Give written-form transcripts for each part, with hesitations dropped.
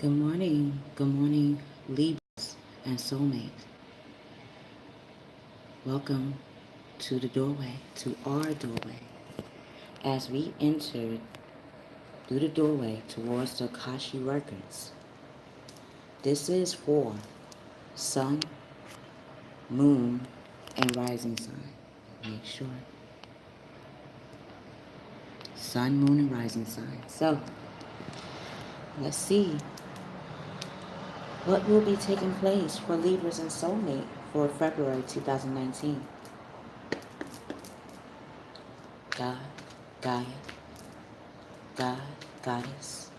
Good morning, Libras and Soulmates. Welcome to the doorway, to our doorway. As we enter through the doorway towards the Akashic Records, this is for Sun, Moon, and Rising Sign. Make sure. Sun, Moon, and Rising Sign. So, let's see what will be taking place for Libras and Soulmate for February 2019. God, Gaia, God, Goddess,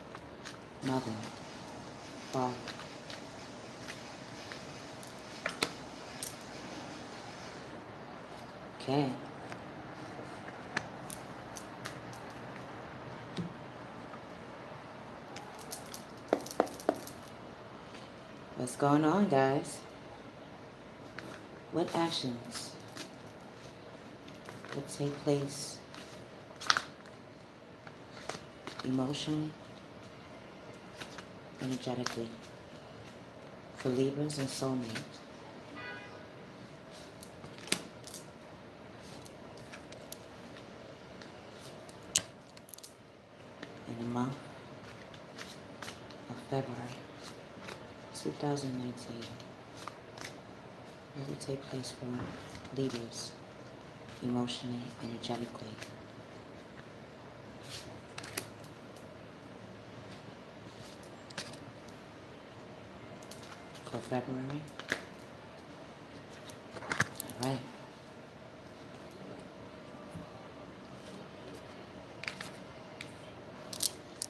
Mother, Father. Okay. What's going on, guys? What actions will take place emotionally, energetically for Libras and Soulmates in the month of February 2019? What will take place for Libras emotionally, energetically? For February? Alright.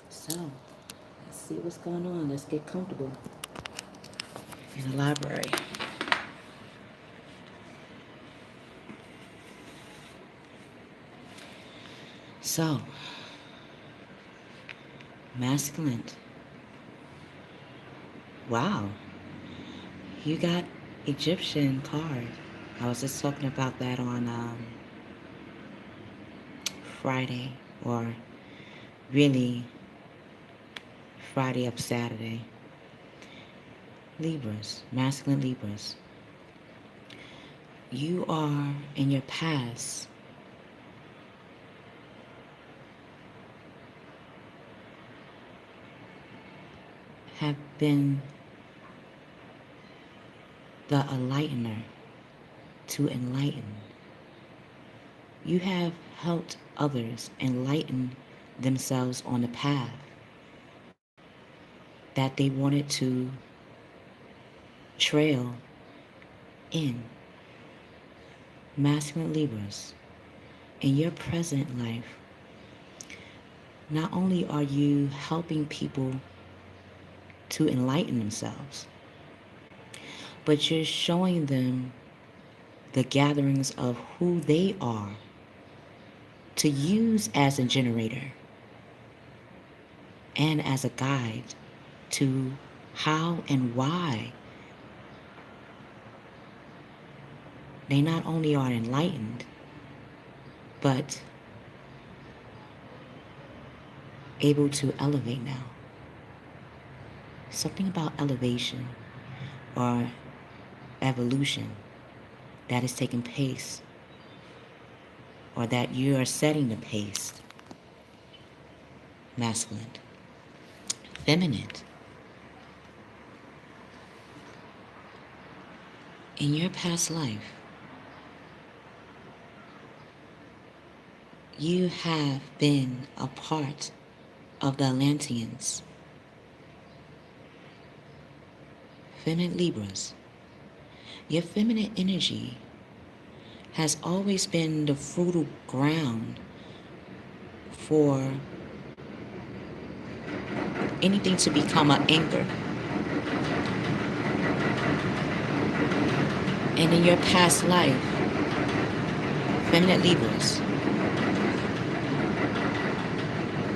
So, let's see what's going on. Let's get comfortable in the library. So, masculine. Wow. You got Egyptian card. I was just talking about that on Friday, or really Friday up Saturday. Libras, masculine Libras. You are in your past have been the enlightener to enlighten. You have helped others enlighten themselves on the path that they wanted to trail in. Masculine Libras, in your present life, not only are you helping people to enlighten themselves, but you're showing them the gatherings of who they are to use as a generator and as a guide to how and why they not only are enlightened, but able to elevate now. Something about elevation or evolution that is taking place, or that you are setting the pace. Masculine. Feminine. In your past life, you have been a part of the Atlanteans. Feminine Libras. Your feminine energy has always been the fertile ground for anything to become an anchor. And in your past life, feminine Libras,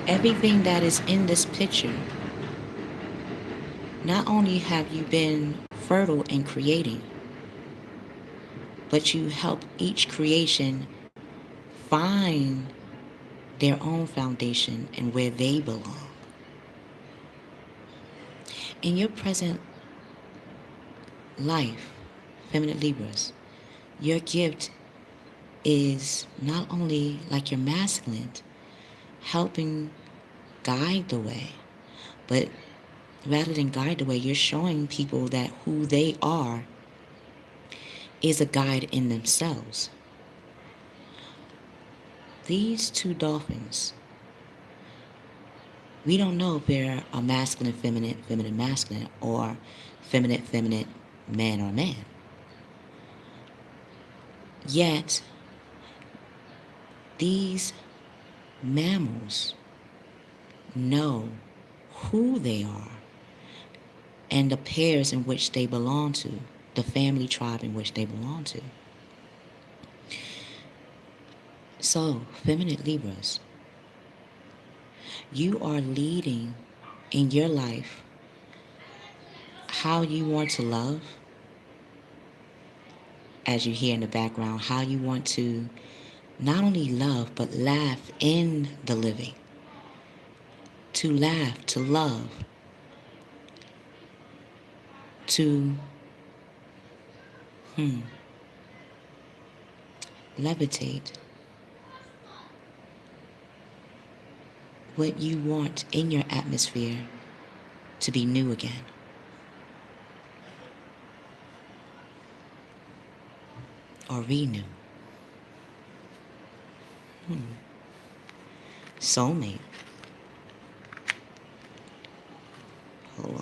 everything that is in this picture, not only have you been fertile in creating, but you help each creation find their own foundation and where they belong. in your present life, feminine Libras, your gift is not only like your masculine, helping guide the way, but rather than guide the way, you're showing people that who they are is a guide in themselves. These two dolphins, we don't know if they're a masculine, feminine, feminine, masculine, or feminine, feminine, man or man. Yet, these mammals know who they are and the pairs in which they belong to, the family tribe in which they belong to. So, feminine Libras, you are leading in your life how you want to love, as you hear in the background, how you want to not only love, but laugh in the living. To laugh, to love, to levitate what you want in your atmosphere to be new again. Or renew. Soulmate. Hold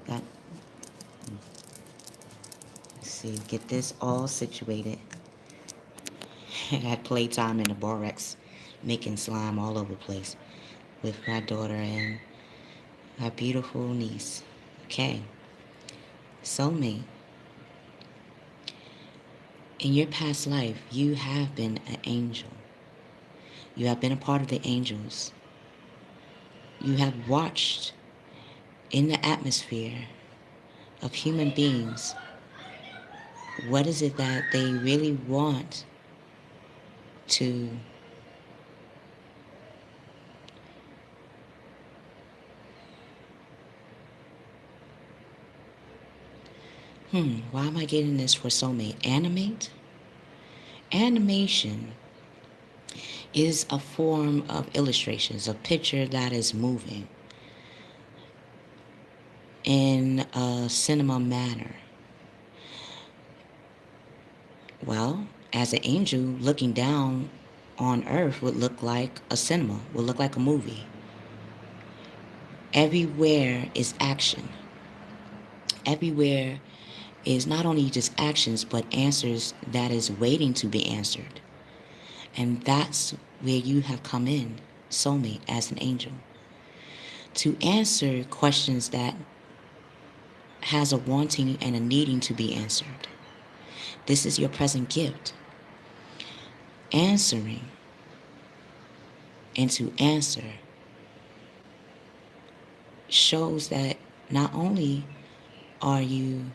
on. Let's see, get this all situated. I had playtime in the borax, making slime all over the place with my daughter and my beautiful niece. Okay. Soulmate. In your past life, you have been an angel. You have been a part of the angels. You have watched in the atmosphere of human beings. What is it that they really want to why am I getting this for soulmate? Animate? Animation is a form of illustrations, a picture that is moving in a cinema manner. Well, as an angel, looking down on earth would look like a cinema, would look like a movie. Everywhere is action. Everywhere is not only just actions, but answers that is waiting to be answered. And that's where you have come in, soulmate, as an angel. To answer questions that has a wanting and a needing to be answered. This is your present gift. Answering and to answer shows that not only are you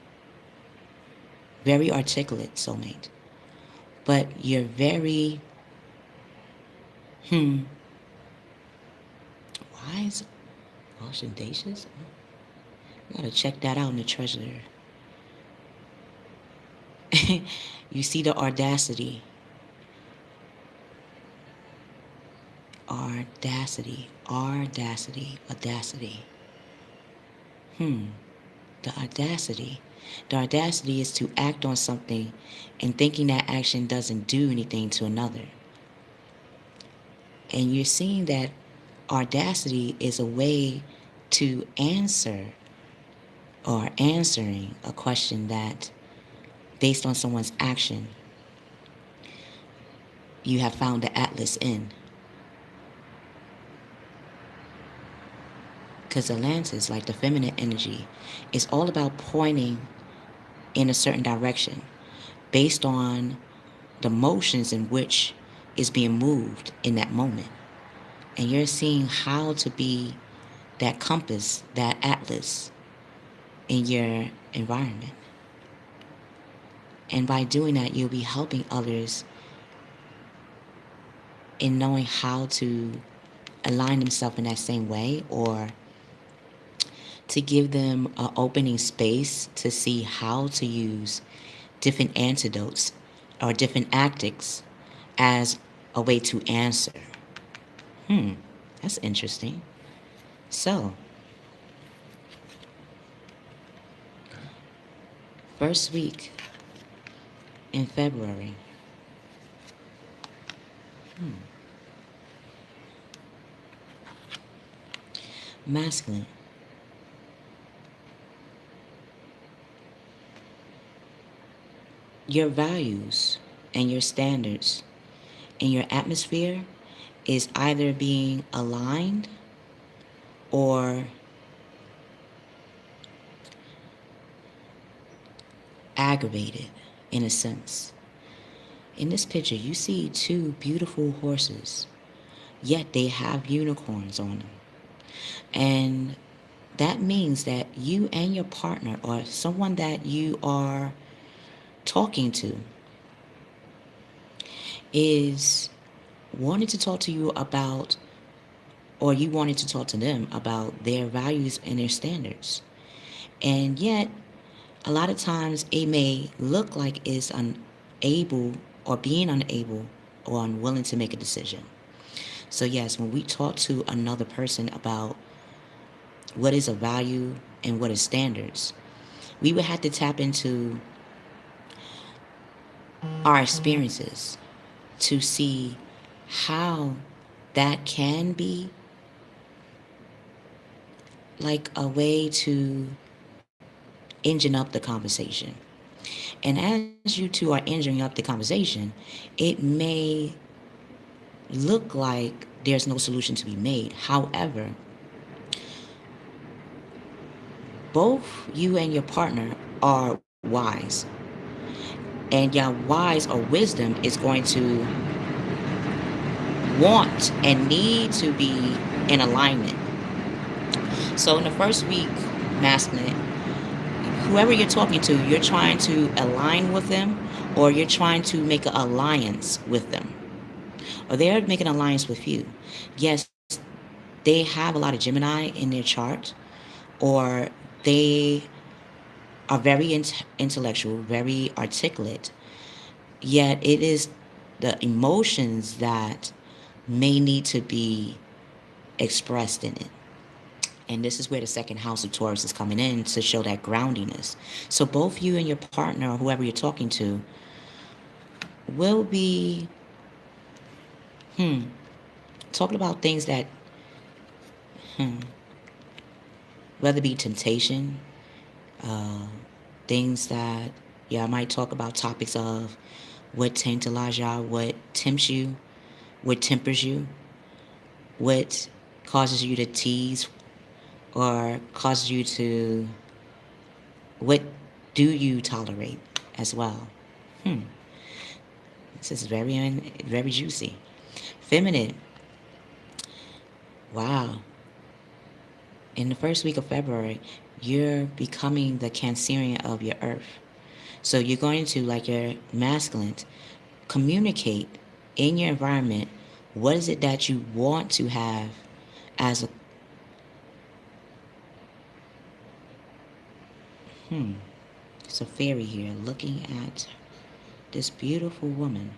very articulate, soulmate, but you're very, wise, audacious? You gotta check that out in the treasure. You see the audacity. Audacity. The audacity. The audacity is to act on something and thinking that action doesn't do anything to another. And you're seeing that audacity is a way to answer or answering a question that, based on someone's action, you have found the atlas in. Because Atlantis, like the feminine energy, is all about pointing in a certain direction based on the motions in which is being moved in that moment. And you're seeing how to be that compass, that atlas in your environment. And by doing that, you'll be helping others in knowing how to align themselves in that same way, or to give them an opening space to see how to use different antidotes or different tactics as a way to answer. Hmm, that's interesting. So, first week in February. Masculine. Your values and your standards and your atmosphere is either being aligned or aggravated in a sense. In this picture, you see two beautiful horses, yet they have unicorns on them. And that means that you and your partner or someone that you are talking to is wanting to talk to you about, or you wanted to talk to them about their values and their standards. And yet, a lot of times it may look like it's unable or being unable or unwilling to make a decision. So, yes, when we talk to another person about what is a value and what is standards, we would have to tap into our experiences to see how that can be like a way to engine up the conversation. And as you two are engineering up the conversation, it may look like there's no solution to be made. However, both you and your partner are wise. And your wise or wisdom is going to want and need to be in alignment. So in the first week, masculine, whoever you're talking to, you're trying to align with them, or you're trying to make an alliance with them, or they're making an alliance with you. Yes, they have a lot of Gemini in their chart, or they are very intellectual, very articulate, yet it is the emotions that may need to be expressed in it. And this is where the second house of Taurus is coming in to show that groundiness. So both you and your partner or whoever you're talking to will be talking about things that, whether it be temptation, uh, things that, yeah, I might talk about topics of what tantalizes you, what tempts you, what tempers you, what causes you to tease or causes you to, what do you tolerate as well. This is very juicy. Feminine. Wow. In the first week of February, you're becoming the Cancerian of your earth. So you're going to, like your masculine, communicate in your environment what is it that you want to have as a it's a fairy here looking at this beautiful woman.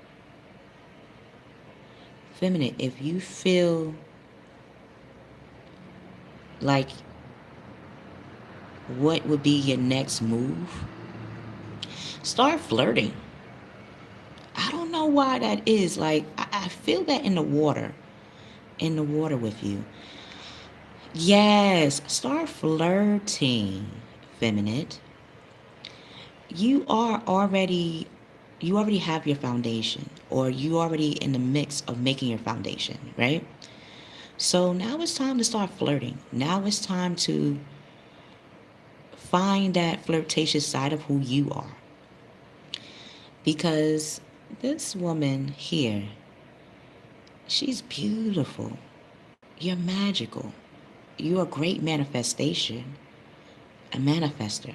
Feminine, if you feel like what would be your next move, start flirting. I don't know why that is. Like, I feel that in the water with you. Yes, start flirting, feminine. You are already, you already have your foundation, or you already in the mix of making your foundation, right? So now it's time to start flirting. Now it's time to find that flirtatious side of who you are. Because this woman here, she's beautiful. You're magical. You're a great manifestation, a manifester.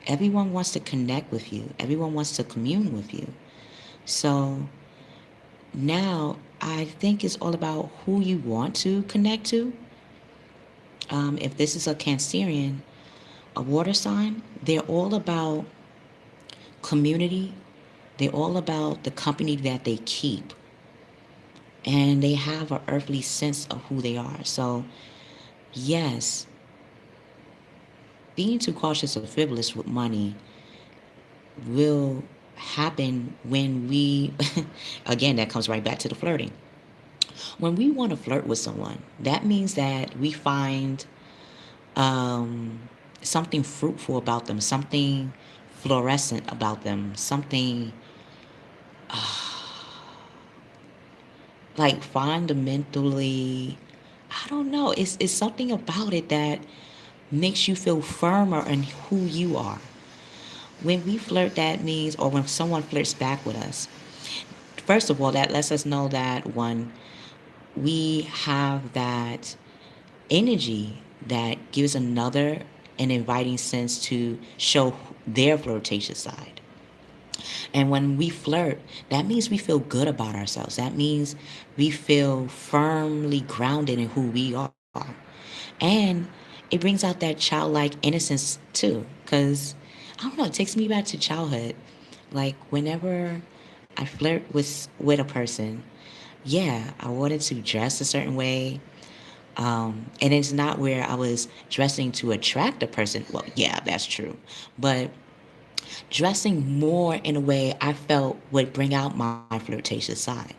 Everyone wants to connect with you. Everyone wants to commune with you. So now I think it's all about who you want to connect to. If this is a Cancerian, a water sign, they're all about community. They're all about the company that they keep. And they have an earthly sense of who they are. So, yes, being too cautious or frivolous with money will happen when we, again, that comes right back to the flirting. When we want to flirt with someone, that means that we find um, something fruitful about them, something fluorescent about them, something like fundamentally, I don't know, it's something about it that makes you feel firmer in who you are. When we flirt, that means, or when someone flirts back with us, first of all, that lets us know that one, we have that energy that gives another an inviting sense to show their flirtatious side. And when we flirt, that means we feel good about ourselves. That means we feel firmly grounded in who we are. And it brings out that childlike innocence too. Because, I don't know, it takes me back to childhood. Like, whenever I flirt with a person, yeah, I wanted to dress a certain way. And it's not where I was dressing to attract a person. Well, yeah, that's true. But dressing more in a way I felt would bring out my flirtatious side.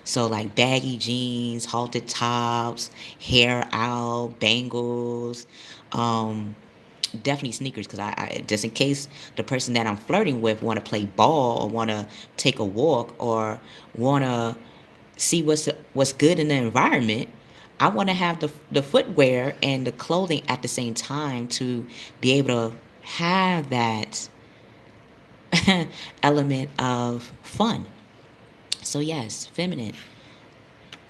So, like baggy jeans, halter tops, hair out, bangles, um, definitely sneakers because just in case the person that I'm flirting with want to play ball or want to take a walk or want to see what's good in the environment. I want to have the footwear and the clothing at the same time to be able to have that element of fun. So yes, feminine.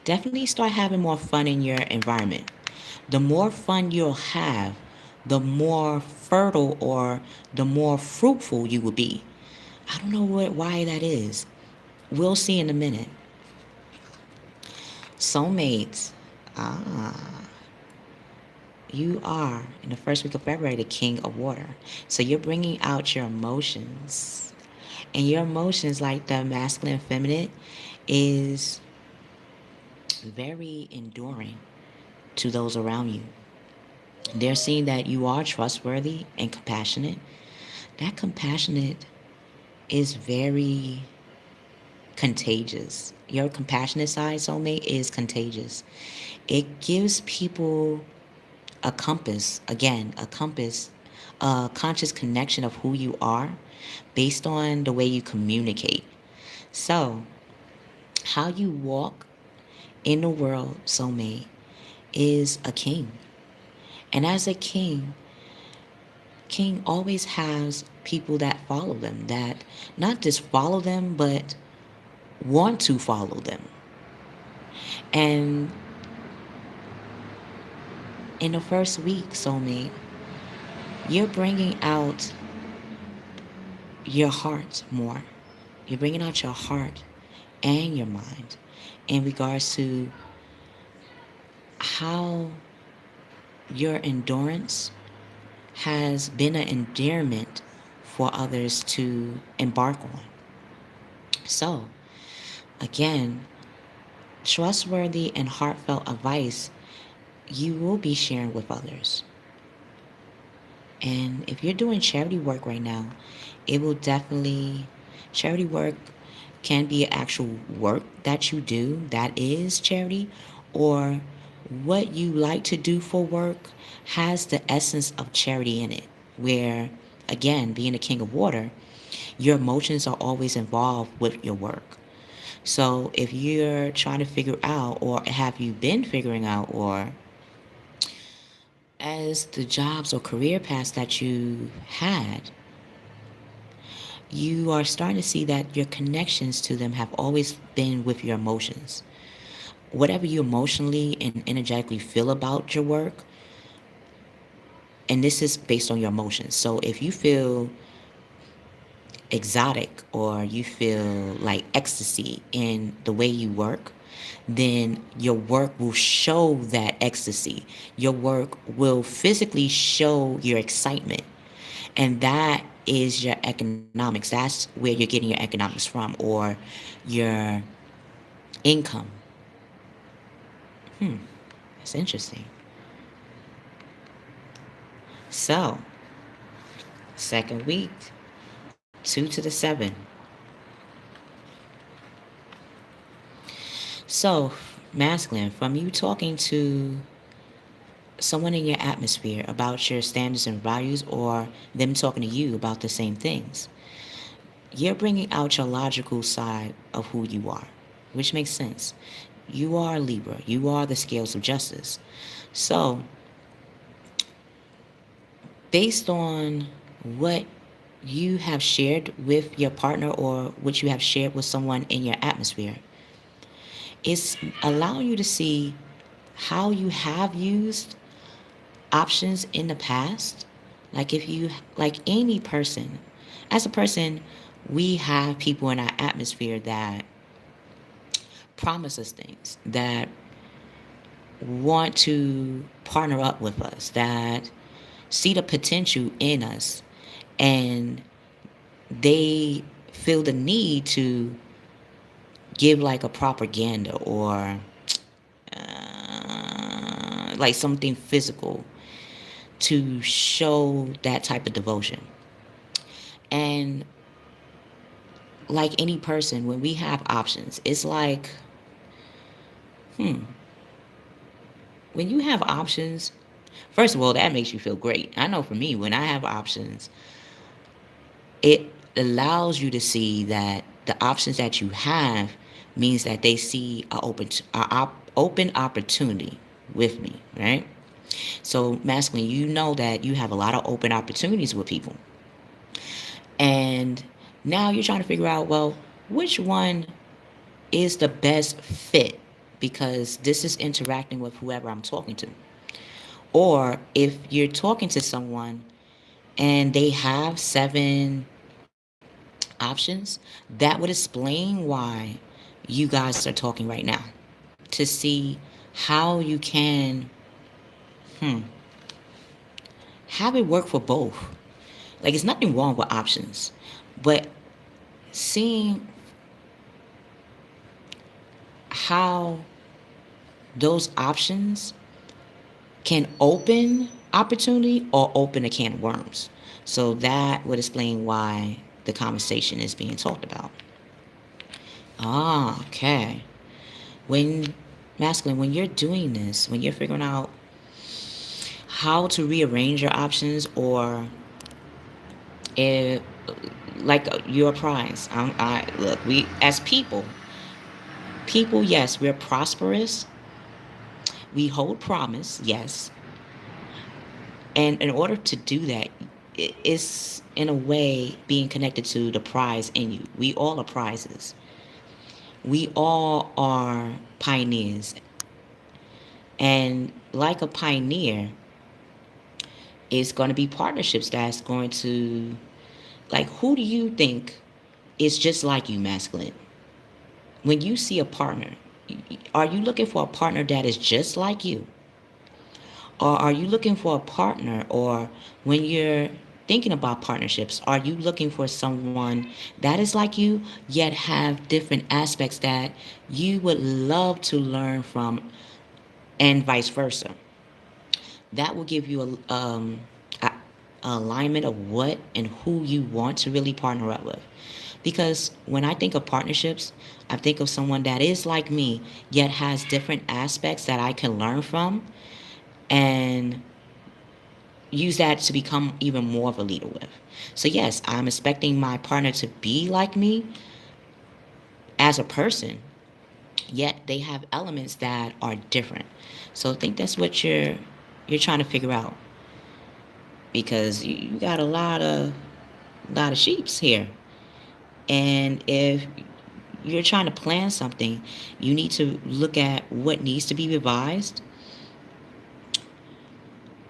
Definitely start having more fun in your environment. The more fun you'll have, the more fertile or the more fruitful you will be. I don't know why that is. We'll see in a minute. Soulmates. Ah, you are in the first week of February the king of water. So you're bringing out your emotions. And your emotions, like the masculine and feminine, is very enduring to those around you. They're seeing that you are trustworthy and compassionate. That compassionate is very contagious. Your compassionate side, soulmate, is contagious. It gives people a compass, again, a compass, a conscious connection of who you are based on the way you communicate. So, how you walk in the world, soulmate, is a king. And as a king always has people that follow them, that not just follow them, but want to follow them. And in the first week, soulmate, you're bringing out your heart more. You're bringing out your heart and your mind in regards to how your endurance has been an endearment for others to embark on. So, again, trustworthy and heartfelt advice you will be sharing with others. And if you're doing charity work right now, it will definitely, charity work can be actual work that you do that is charity, or what you like to do for work has the essence of charity in it. Where, again, being a king of water, your emotions are always involved with your work. So if you're trying to figure out, or have you been figuring out, or as the jobs or career paths that you had, you are starting to see that your connections to them have always been with your emotions. Whatever you emotionally and energetically feel about your work, and this is based on your emotions. So if you feel exotic or you feel like ecstasy in the way you work, then your work will show that ecstasy. Your work will physically show your excitement. And that is your economics. That's where you're getting your economics from, or your income. That's interesting. So, second week, 2 to the 7. So, masculine, from you talking to someone in your atmosphere about your standards and values, or them talking to you about the same things, you're bringing out your logical side of who you are, which makes sense. You are Libra. You are the scales of justice. So, based on what you have shared with your partner or what you have shared with someone in your atmosphere, it's allowing you to see how you have used options in the past. Like if you, like any person, as a person, we have people in our atmosphere that promise us things, that want to partner up with us, that see the potential in us, and they feel the need to give like a propaganda, or like something physical to show that type of devotion. And like any person, when we have options, it's like, when you have options, first of all, that makes you feel great. I know for me, when I have options, it allows you to see that the options that you have means that they see open opportunity with me, right? So masculine, you know that you have a lot of open opportunities with people. And now you're trying to figure out, well, which one is the best fit, because this is interacting with whoever I'm talking to. Or if you're talking to someone and they have 7 options, that would explain why you guys are talking right now, to see how you can have it work for both. Like, it's nothing wrong with options, but seeing how those options can open opportunity or open a can of worms. So that would explain why the conversation is being talked about. Ah, okay. When masculine, when you're doing this, when you're figuring out how to rearrange your options, or if, like your prize, I look, we as people, yes, we're prosperous. We hold promise, yes. And in order to do that, it's in a way being connected to the prize in you. We all are prizes. We all are pioneers. And like a pioneer, it's going to be partnerships that's going to, like, who do you think is just like you, masculine? When you see a partner, are you looking for a partner that is just like you? Or are you looking for a partner, or when you're thinking about partnerships, are you looking for someone that is like you, yet have different aspects that you would love to learn from, and vice versa? That will give you a alignment of what and who you want to really partner up with. Because when I think of partnerships, I think of someone that is like me, yet has different aspects that I can learn from, and use that to become even more of a leader with. So yes, I'm expecting my partner to be like me as a person, yet they have elements that are different. So I think that's what you're trying to figure out, because you got a lot of sheeps here. And if you're trying to plan something, you need to look at what needs to be revised,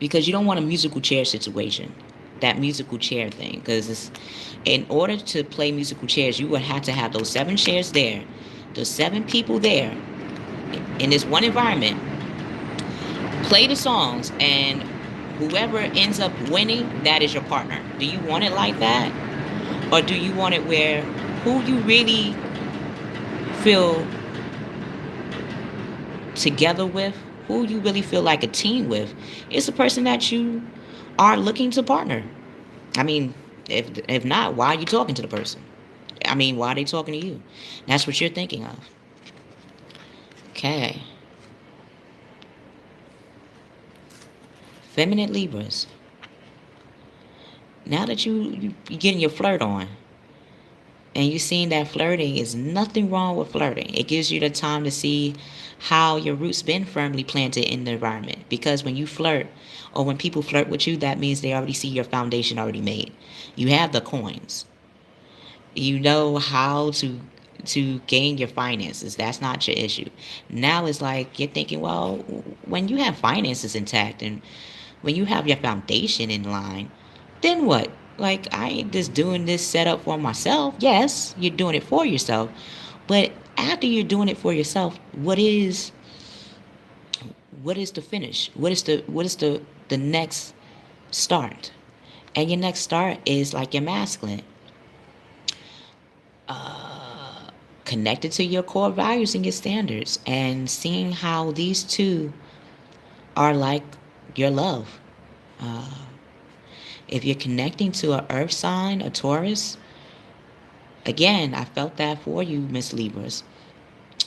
because you don't want a musical chair situation, that musical chair thing. Because in order to play musical chairs, you would have to have those 7 chairs there, those 7 people there, in this one environment, play the songs, and whoever ends up winning, that is your partner. Do you want it like that? Or do you want it where who you really feel together with, who you really feel like a team with, is the person that you are looking to partner? I mean, if not, why are you talking to the person? I mean, why are they talking to you? That's what you're thinking of. Okay. Feminine Libras. Now that you getting your flirt on, and you seeing that flirting is nothing wrong with flirting. It gives you the time to see how your roots been firmly planted in the environment. Because when you flirt, or when people flirt with you, that means they already see your foundation already made. You have the coins. You know how to gain your finances. That's not your issue. Now it's like you're thinking, well, when you have finances intact and when you have your foundation in line, then what? Like, I ain't just doing this setup for myself. Yes, you're doing it for yourself. But after you're doing it for yourself, what is the finish? What is the next start? And your next start is like your masculine. Connected to your core values and your standards, and seeing how these two are like your love. If you're connecting to an earth sign, a Taurus, again, I felt that for you, Miss Libras.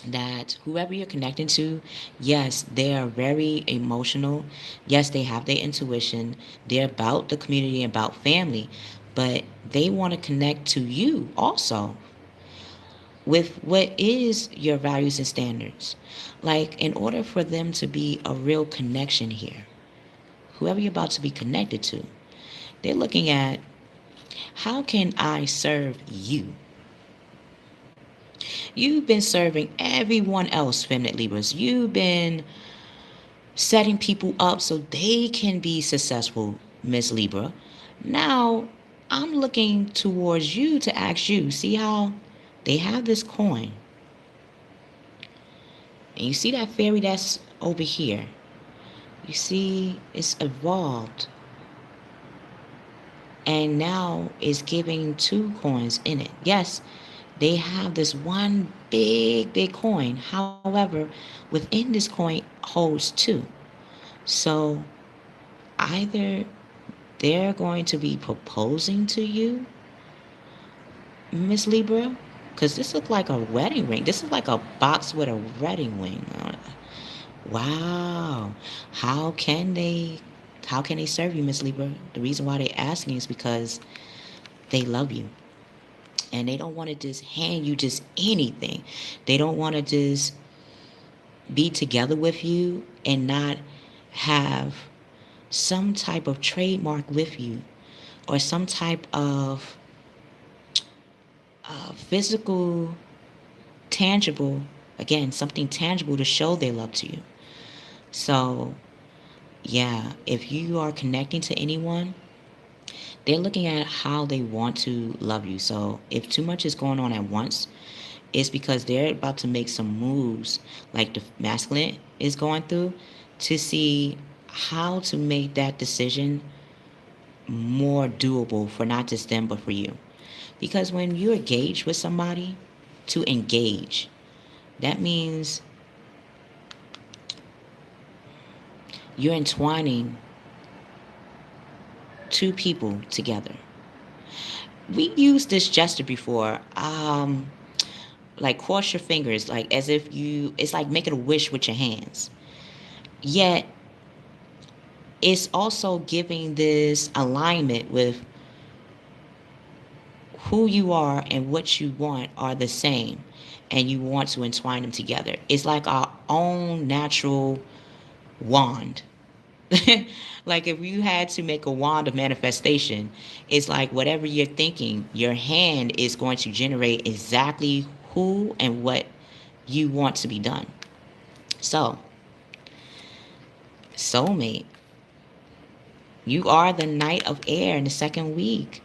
That whoever you're connecting to, yes, they are very emotional. Yes, they have their intuition. They're about the community, about family, but they want to connect to you also with what is your values and standards. Like, in order for them to be a real connection here, whoever you're about to be connected to, they're looking at, how can I serve you? You've been serving everyone else, feminine Libras. You've been setting people up so they can be successful, Miss Libra. Now, I'm looking towards you to ask you, see how they have this coin. And you see that fairy that's over here. You see it's evolved. And now it's giving two coins in it. Yes, they have this one big coin. However, within this coin holds two. So either they're going to be proposing to you, Miss Libra, because this looks like a wedding ring. This is like a box with a wedding ring. Wow. How can they how can they serve you, Miss Libra? The reason why they're asking is because they love you. And they don't want to just hand you just anything. They don't want to just be together with you and not have some type of trademark with you, or some type of physical, tangible, again, something tangible to show their love to you. So, yeah, if you are connecting to anyone, they're looking at how they want to love you. So, if too much is going on at once, it's because they're about to make some moves, like the masculine is going through, to see how to make that decision more doable for not just them but for you. Because when you engage with somebody, to engage, that means you're entwining two people together. We used this gesture before, like cross your fingers, like as if it's like making a wish with your hands. Yet, it's also giving this alignment with who you are and what you want are the same, and you want to entwine them together. It's like our own natural wand. Like, if you had to make a wand of manifestation, it's like whatever you're thinking, your hand is going to generate exactly who and what you want to be done. So, soulmate, you are the Knight of Air in the second week.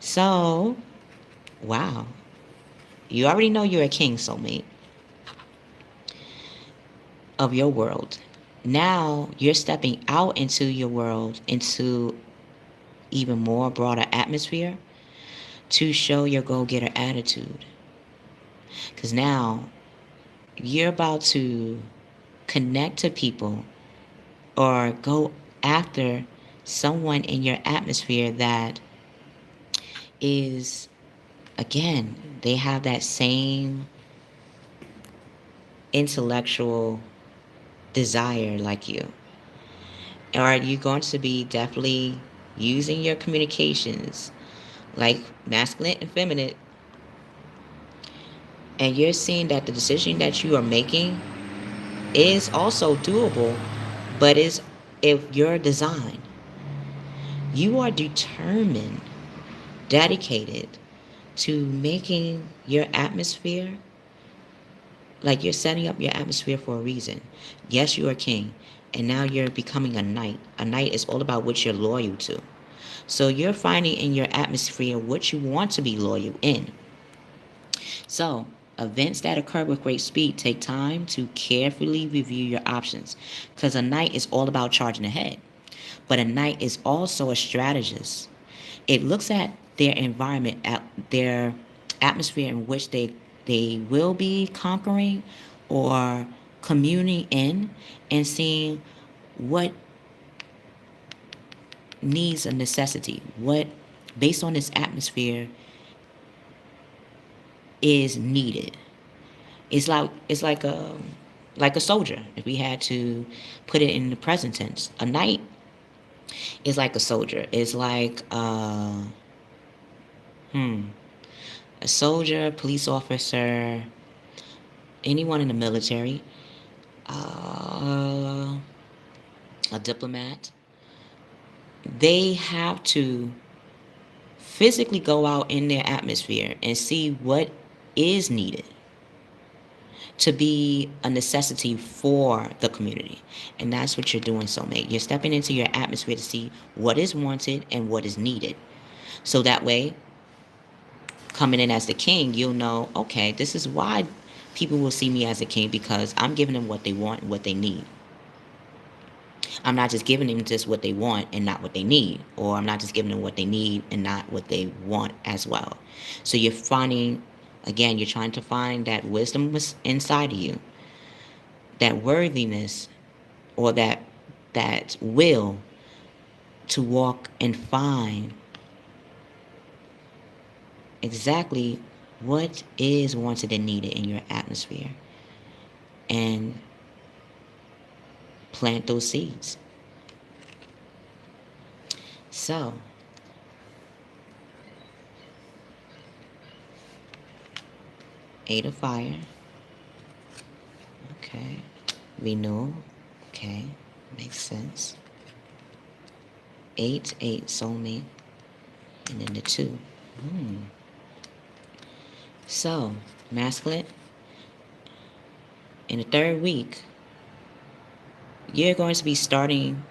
So, wow. You already know you're a king, soulmate. of your world. Now you're stepping out into your world, into even more broader atmosphere to show your go-getter attitude. Because now you're about to connect to people or go after someone in your atmosphere that is, again, they have that same intellectual desire like you. Are you going to be definitely using your communications like masculine and feminine, and you're seeing that the decision that you are making is also doable, but is if your design, you are determined, dedicated to making your atmosphere, like you're setting up your atmosphere for a reason. Yes, you're a king, and now you're becoming a knight. A knight is all about what you're loyal to. So you're finding in your atmosphere what you want to be loyal in. So, events that occur with great speed take time to carefully review your options, because a knight is all about charging ahead. But a knight is also a strategist. It looks at their environment, at their atmosphere in which they will be conquering or communing in, and seeing what needs a necessity, what based on this atmosphere is needed. It's like a soldier. If we had to put it in the present tense, a knight is like a soldier. It's like a soldier, police officer, anyone in the military, uh, a diplomat. They have to physically go out in their atmosphere and see what is needed to be a necessity for the community. And that's what you're doing, soulmate. You're stepping into your atmosphere to see what is wanted and what is needed. So that way, coming in as the king, you'll know, okay, this is why people will see me as a king, because I'm giving them what they want and what they need. I'm not just giving them just what they want and not what they need, or I'm not just giving them what they need and not what they want as well. So you're finding, again, you're trying to find that wisdom inside of you, that worthiness, or that will to walk and find exactly what is wanted and needed in your atmosphere, and plant those seeds. So, Eight of Fire. Okay. Renewal. Okay. Makes sense. 8, soulmate. And then the 2. So, masculine. In the third week, you're going to be starting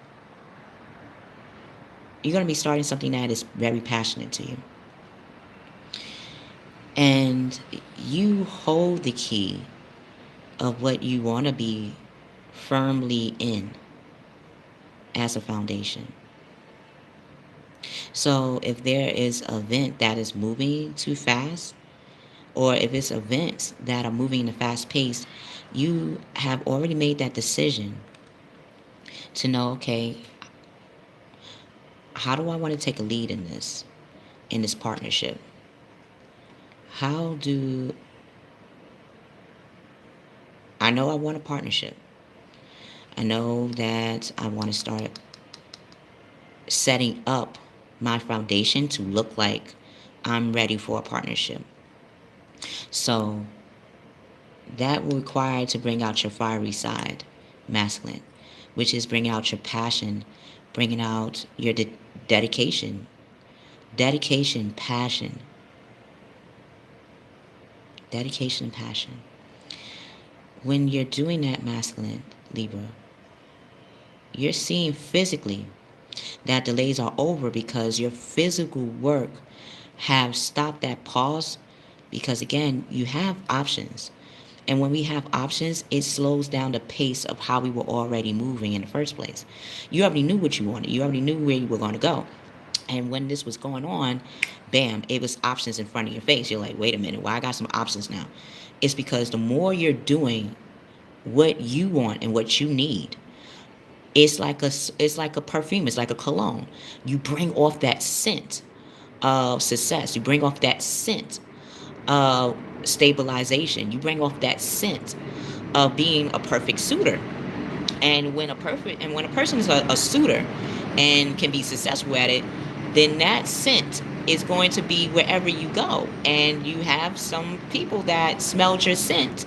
something that is very passionate to you. And you hold the key of what you want to be firmly in as a foundation. So if there is an event that is moving too fast, or if it's events that are moving at a fast pace, you have already made that decision to know, okay, how do I want to take a lead in this partnership? How do I know I want a partnership? I know that I want to start setting up my foundation to look like I'm ready for a partnership. So that will require to bring out your fiery side, masculine, which is bringing out your passion, bringing out your dedication, passion. Dedication and passion. When you're doing that, masculine, Libra, you're seeing physically that delays are over, because your physical work have stopped that pause, because again, you have options. And when we have options, it slows down the pace of how we were already moving in the first place. You already knew what you wanted. You already knew where you were going to go. And when this was going on, bam, it was options in front of your face. You're like, wait a minute, why I got some options now? It's because the more you're doing what you want and what you need, it's like a perfume. It's like a cologne. You bring off that scent of success. You bring off that scent of stabilization. You bring off that scent of being a perfect suitor. And when a person is a suitor and can be successful at it, then that scent is going to be wherever you go. And you have some people that smelled your scent.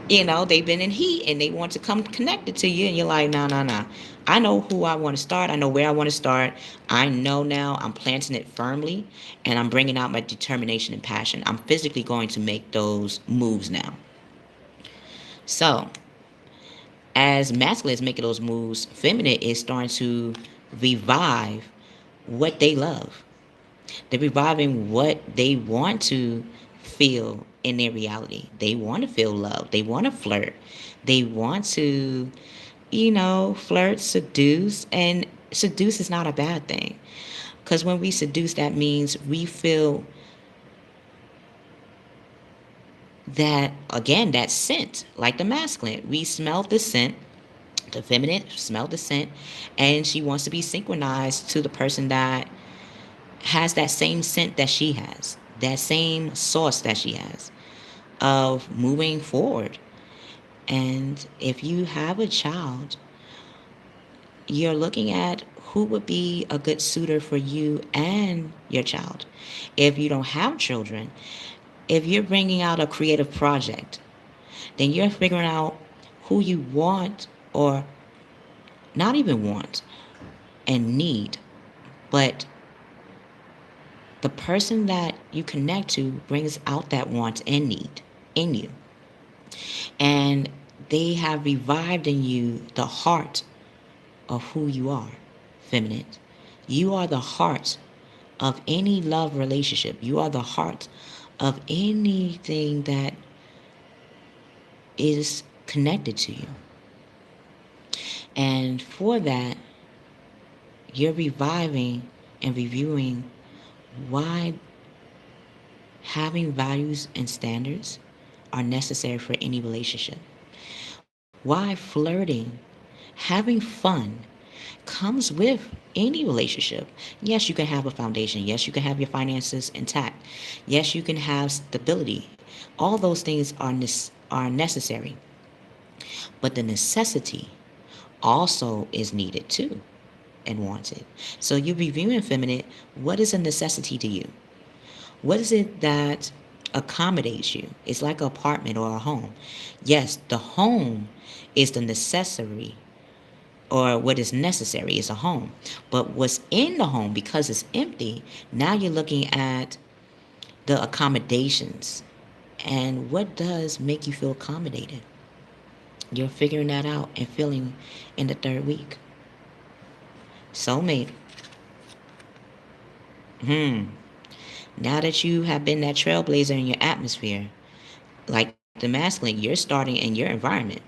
They've been in heat and they want to come connected to you, and you're like, no, no, no. I know who I want to start. I know where I want to start. I know now I'm planting it firmly, and I'm bringing out my determination and passion. I'm physically going to make those moves now. So, as masculine is making those moves, feminine is starting to revive what they love. They're reviving what they want to feel in their reality. They want to feel love. They want to flirt. They want to, flirt, seduce. And seduce is not a bad thing. Because when we seduce, that means we feel that, again, that scent, like the masculine. We smell the scent. The feminine smell the scent. And she wants to be synchronized to the person that has that same scent that she has, that same sauce that she has of moving forward. And if you have a child, you're looking at who would be a good suitor for you and your child. If you don't have children, if you're bringing out a creative project, then you're figuring out who you want, or not even want and need, but the person that you connect to brings out that want and need in you. And they have revived in you the heart of who you are, feminine. You are the heart of any love relationship. You are the heart of anything that is connected to you. And for that, you're reviving and reviewing why having values and standards are necessary for any relationship. Why flirting, having fun comes with any relationship. Yes, you can have a foundation. Yes, you can have your finances intact. Yes, you can have stability. All those things are necessary. But the necessity also is needed too and wanted. So you're reviewing feminine. What is a necessity to you? What is it that accommodates you? It's like an apartment or a home. Yes, the home is the necessary, or what is necessary is a home. But what's in the home, because it's empty, now you're looking at the accommodations. And what does make you feel accommodated? You're figuring that out and feeling in the third week. Soulmate. Now that you have been that trailblazer in your atmosphere, like the masculine, you're starting in your environment.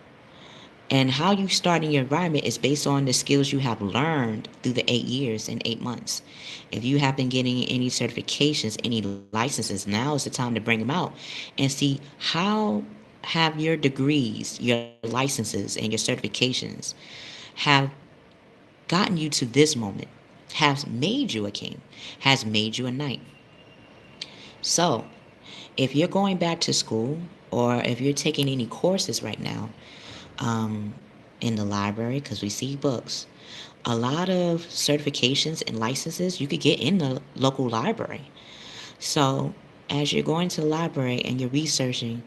And how you start in your environment is based on the skills you have learned through the 8 years and 8 months. If you have been getting any certifications, any licenses, now is the time to bring them out and see how have your degrees, your licenses, and your certifications have gotten you to this moment, has made you a king, has made you a knight. So, if you're going back to school, or if you're taking any courses right now in the library, because we see books, a lot of certifications and licenses you could get in the local library. So, as you're going to the library and you're researching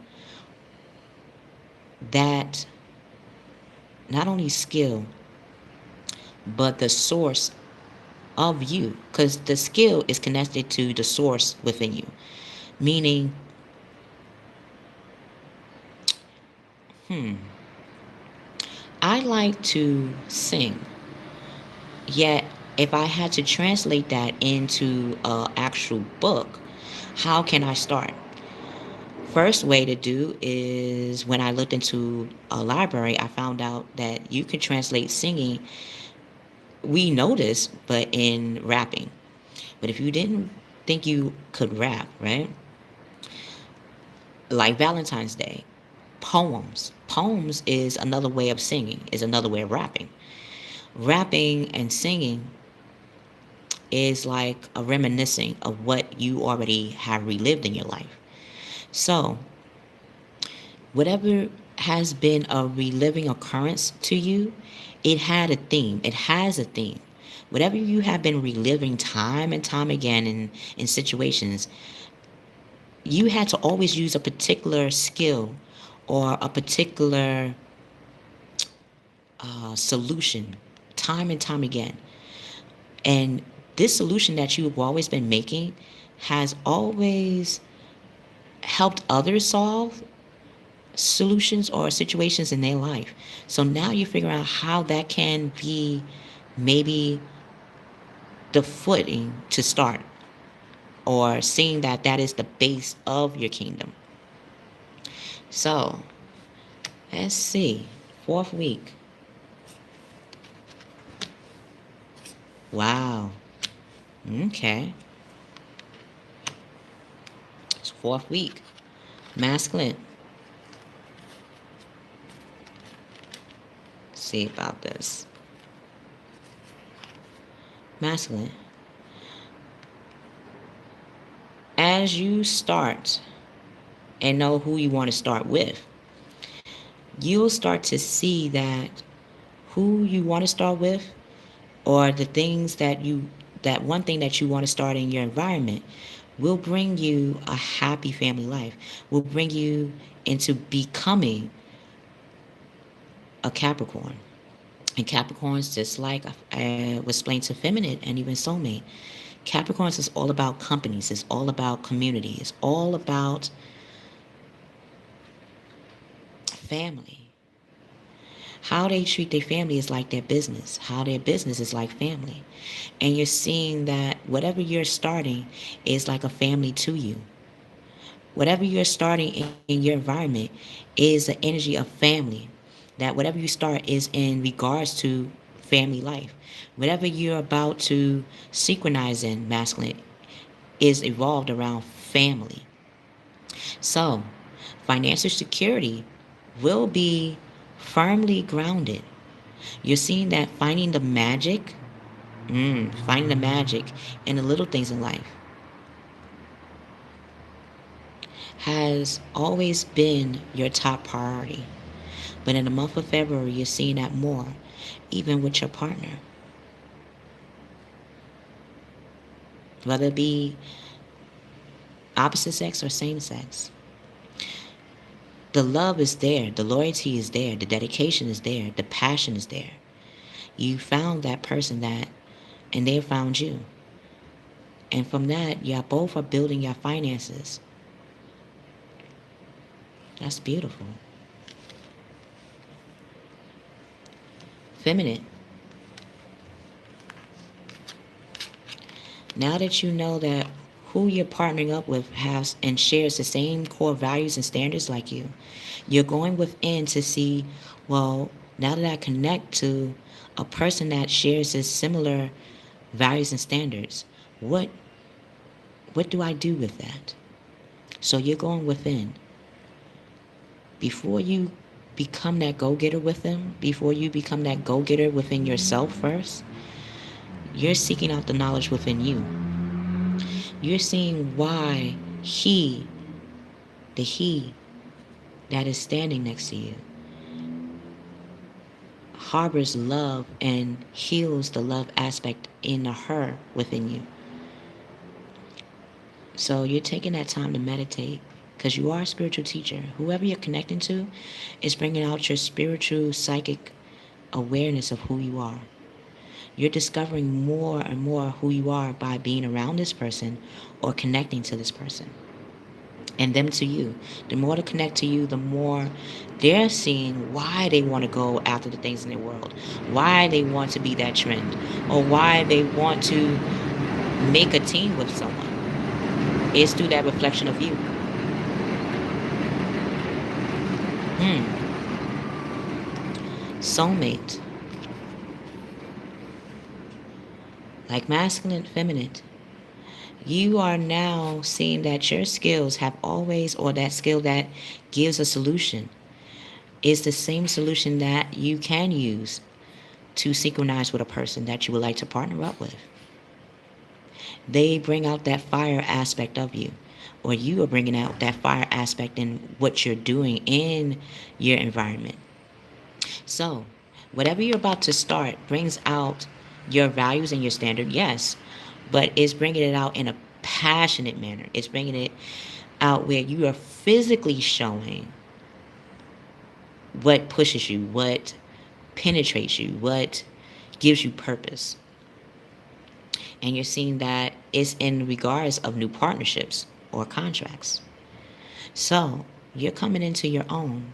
that, not only skill, but the source of you, because the skill is connected to the source within you. Meaning, I like to sing, yet if I had to translate that into an actual book, how can I start? First way to do is when I looked into a library, I found out that you can translate singing. We know this, but in rapping. But if you didn't think you could rap, right? Like Valentine's Day, poems. Poems is another way of singing, is another way of rapping. Rapping and singing is like a reminiscing of what you already have relived in your life. So, whatever has been a reliving occurrence to you, it had a theme. It has a theme. Whatever you have been reliving time and time again in situations, you had to always use a particular skill or a particular solution time and time again. And this solution that you've always been making has always helped others solve solutions or situations in their life. So now you figure out how that can be maybe the footing to start, or seeing that that is the base of your kingdom. So let's see. Fourth week. Wow. Okay. It's fourth week. Masculine. See about this. Masculine. As you start and know who you want to start with, you'll start to see that who you want to start with, or the things that one thing that you want to start in your environment, will bring you a happy family life, will bring you into becoming a Capricorn. And Capricorns, just like I was explained to feminine and even soulmate, Capricorns is all about companies, it's all about community, it's all about family. How they treat their family is like their business. How their business is like family. And you're seeing that whatever you're starting is like a family to you. Whatever you're starting in your environment is the energy of family. That whatever you start is in regards to family life. Whatever you're about to synchronize in, masculine, is evolved around family. So, financial security will be firmly grounded. You're seeing that finding the magic in the little things in life has always been your top priority. But in the month of February, you're seeing that more, even with your partner. Whether it be opposite sex or same sex. The love is there, the loyalty is there, the dedication is there, the passion is there. You found that person and they found you. And from that, y'all both are building your finances. That's beautiful. Feminine. Now that you know that who you're partnering up with has and shares the same core values and standards like you're going within to see, well, now that I connect to a person that shares this similar values and standards, what do I do with that? So you're going within. Before you become that go-getter with them, before you become that go-getter within yourself first, you're seeking out the knowledge within you. You're seeing why the he that is standing next to you, harbors love and heals the love aspect in the her within you. So you're taking that time to meditate, because you are a spiritual teacher. Whoever you're connecting to is bringing out your spiritual, psychic awareness of who you are. You're discovering more and more who you are by being around this person or connecting to this person. And them to you. The more to connect to you, the more they're seeing why they want to go after the things in their world, why they want to be that trend, or why they want to make a team with someone. It's through that reflection of you. Soulmate. Like masculine, feminine. You are now seeing that your skills have always, or that skill that gives a solution, is the same solution that you can use to synchronize with a person that you would like to partner up with. They bring out that fire aspect of you, or you are bringing out that fire aspect in what you're doing in your environment. So, whatever you're about to start brings out your values and your standard, yes, but it's bringing it out in a passionate manner. It's bringing it out where you are physically showing what pushes you, what penetrates you, what gives you purpose. And you're seeing that it's in regards of new partnerships or contracts. So you're coming into your own.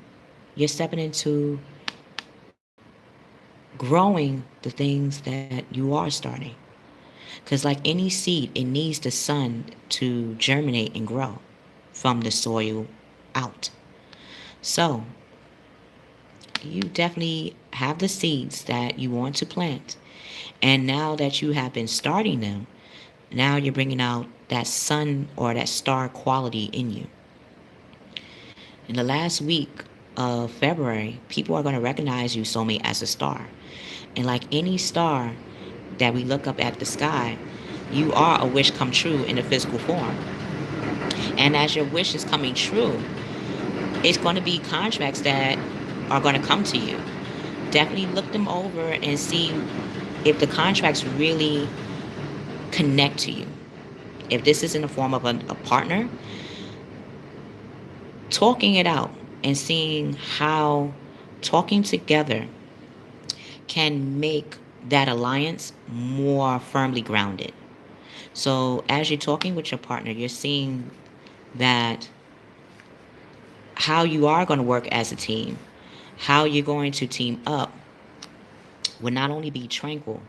You're stepping into growing the things that you are starting. Because, like any seed, it needs the sun to germinate and grow from the soil out. So, you definitely have the seeds that you want to plant. And now that you have been starting them, now you're bringing out that sun or that star quality in you. In the last week of February, people are going to recognize you, soulmate, as a star. And like any star that we look up at the sky, you are a wish come true in a physical form. And as your wish is coming true, it's going to be contracts that are going to come to you. Definitely look them over and see if the contracts really connect to you. If this is in the form of a partner, talking it out and seeing how talking together can make that alliance more firmly grounded. So as you're talking with your partner, you're seeing that how you are going to work as a team, how you're going to team up will not only be tranquil,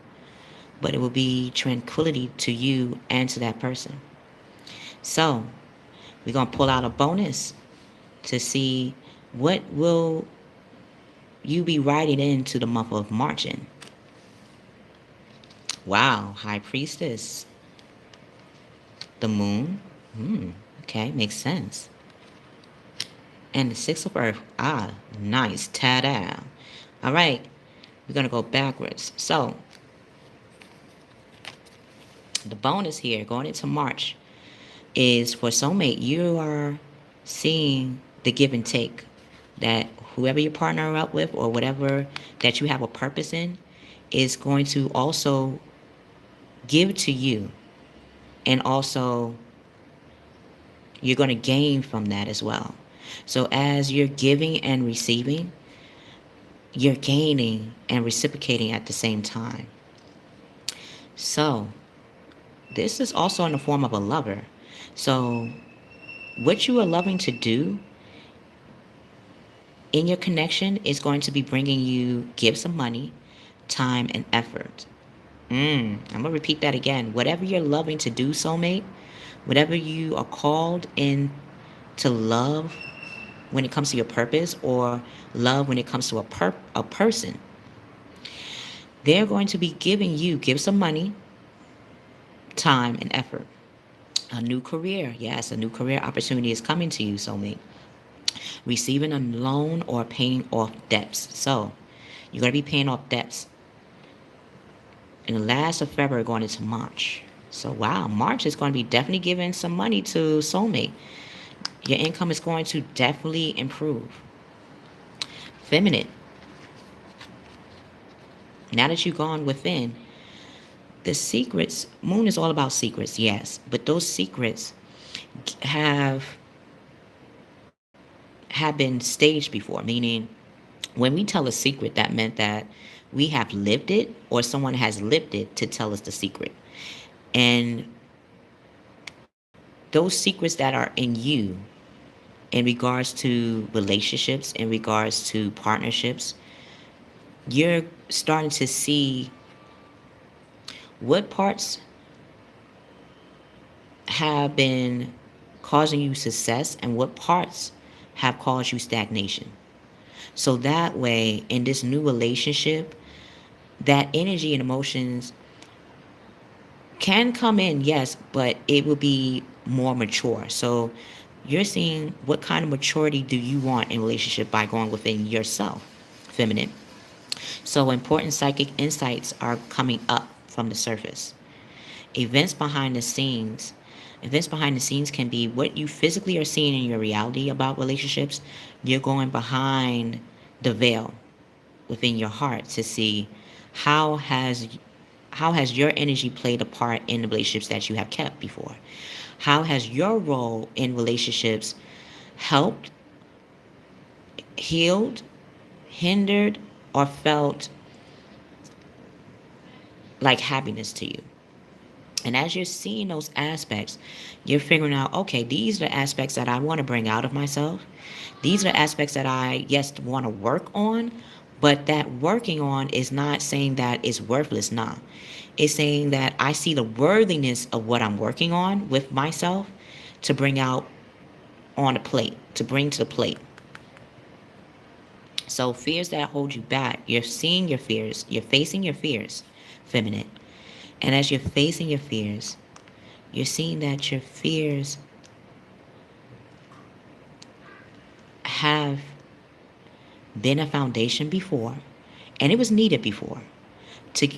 but it will be tranquility to you and to that person. So we're going to pull out a bonus to see what will you be writing into the month of March in. Wow, High Priestess. The Moon. Okay, makes sense. And the Six of Earth. Ah, nice. Ta-da. All right, we're going to go backwards. So, the bonus here going into March is for soulmate, you are seeing the give and take that whoever you partner up with or whatever that you have a purpose in is going to also give to you, and also you're going to gain from that as well. So as you're giving and receiving, you're gaining and reciprocating at the same time. So this is also in the form of a lover. So what you are loving to do in your connection is going to be bringing you gifts of money, time, and effort. I'm going to repeat that again. Whatever you're loving to do, soulmate, whatever you are called in to love when it comes to your purpose, or love when it comes to a person, they're going to be giving you gifts of money, time, and effort. A new career. Yes, a new career opportunity is coming to you, soulmate. Receiving a loan or paying off debts. So you're going to be paying off debts in the last of February going into March. So wow, March is going to be definitely giving some money to soulmate. Your income is going to definitely improve. Feminine. Now that you've gone within, the secrets, Moon is all about secrets, yes. But those secrets have been staged before, meaning when we tell a secret, that meant that we have lived it or someone has lived it to tell us the secret. And those secrets that are in you in regards to relationships, in regards to partnerships, you're starting to see what parts have been causing you success and what parts have caused you stagnation. So that way, in this new relationship, that energy and emotions can come in, yes, but it will be more mature. So you're seeing what kind of maturity do you want in relationship by going within yourself, feminine. So important psychic insights are coming up from the surface. Events behind the scenes. Events behind the scenes can be what you physically are seeing in your reality about relationships. You're going behind the veil within your heart to see how has how has your energy played a part in the relationships that you have kept before? How has your role in relationships helped, healed, hindered, or felt like happiness to you? And as you're seeing those aspects, you're figuring out, okay, these are the aspects that I want to bring out of myself. These are the aspects that I, yes, want to work on, but that working on is not saying that it's worthless. Nah. It's saying that I see the worthiness of what I'm working on with myself to bring out on the plate, to bring to the plate. So fears that hold you back, you're seeing your fears, you're facing your fears, feminine. And as you're facing your fears, you're seeing that your fears have been a foundation before, and it was needed before to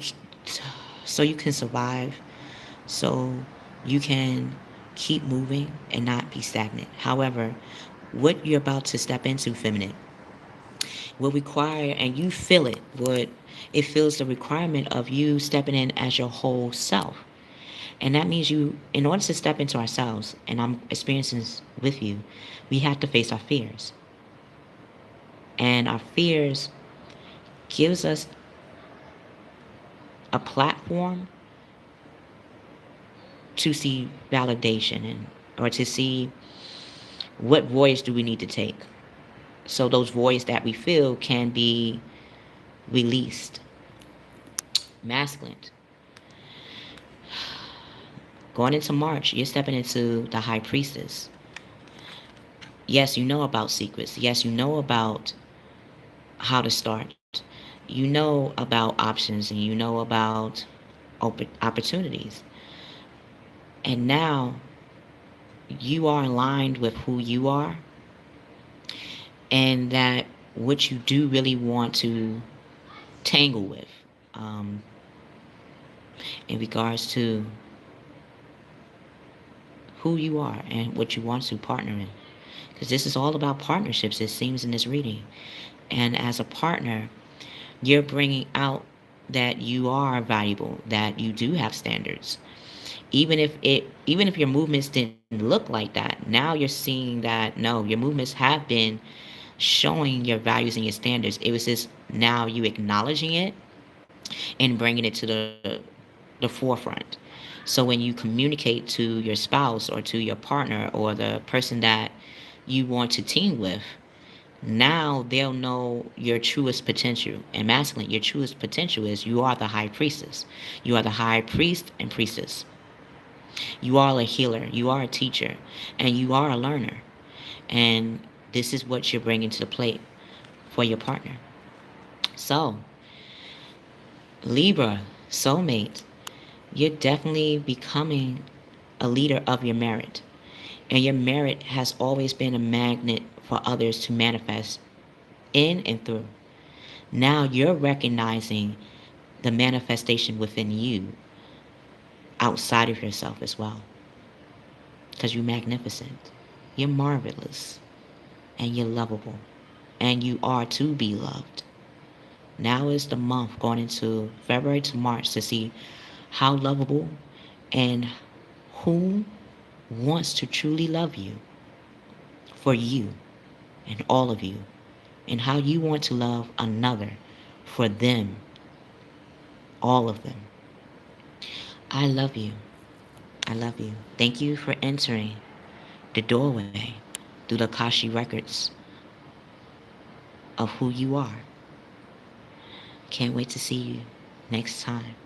so you can survive, so you can keep moving and not be stagnant. However, what you're about to step into, feminine, will require, and you feel it, what it feels the requirement of you stepping in as your whole self. And that means you, in order to step into ourselves, and I'm experiencing this with you, we have to face our fears. And our fears gives us a platform to see validation and or to see what voice do we need to take. So those voices that we feel can be released. Masculine. Going into March, you're stepping into the high priestess. Yes, you know about secrets. Yes, you know about how to start. You know about options and you know about opportunities. And now you are aligned with who you are and that what you do really want to tangle with um, in regards to who you are and what you want to partner in. Because this is all about partnerships, it seems, in this reading. And as a partner, you're bringing out that you are valuable, that you do have standards. Even if your movements didn't look like that, now you're seeing that no, your movements have been showing your values and your standards. It was just now you acknowledging it and bringing it to the forefront. So when you communicate to your spouse or to your partner or the person that you want to team with, now they'll know your truest potential. And masculine, your truest potential is you are the high priestess. You are the high priest and priestess. You are a healer. You are a teacher. And you are a learner. And this is what you're bringing to the plate for your partner. So, Libra, soulmate, you're definitely becoming a leader of your merit. And your merit has always been a magnet for others to manifest in and through. Now you're recognizing the manifestation within you outside of yourself as well. Because you're magnificent. You're marvelous. And you're lovable. And you are to be loved. Now is the month going into February to March to see how lovable and who wants to truly love you for you and all of you, and how you want to love another for them, all of them. I love you. I love you. Thank you for entering the doorway through the Akashic Records of who you are. Can't wait to see you next time.